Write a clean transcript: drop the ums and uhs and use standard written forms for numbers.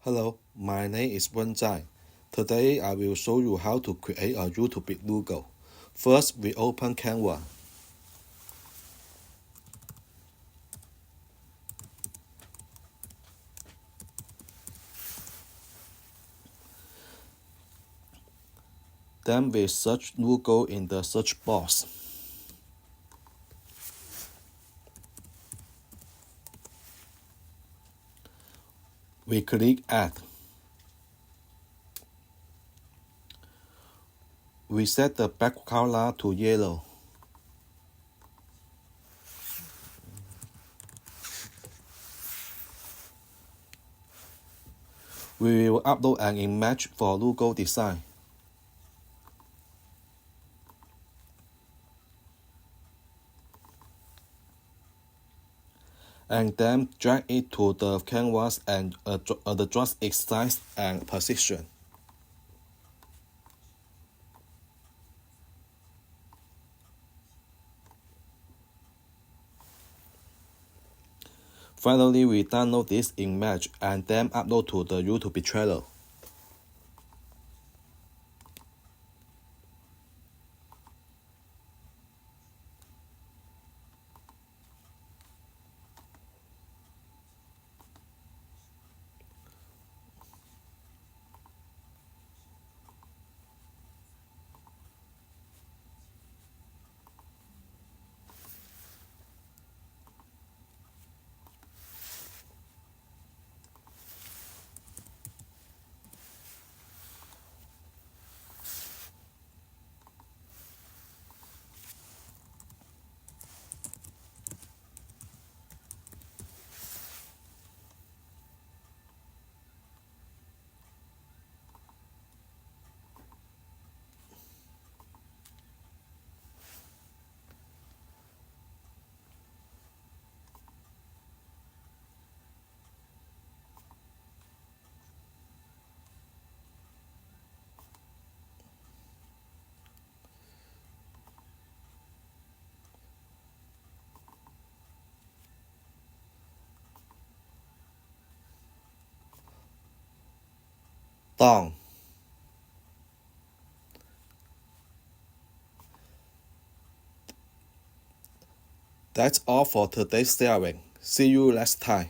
Hello, my name is Wen Zhai. Today I will show you how to create a YouTube logo. First, we open Canva. Then we search logo in the search box. We click Add. We set the background color to yellow. We will upload an image for logo design. And then drag it to the canvas and adjust its size and position. Finally, we download this image and then upload to the YouTube channel. Done. That's all for today's sharing. See you next time.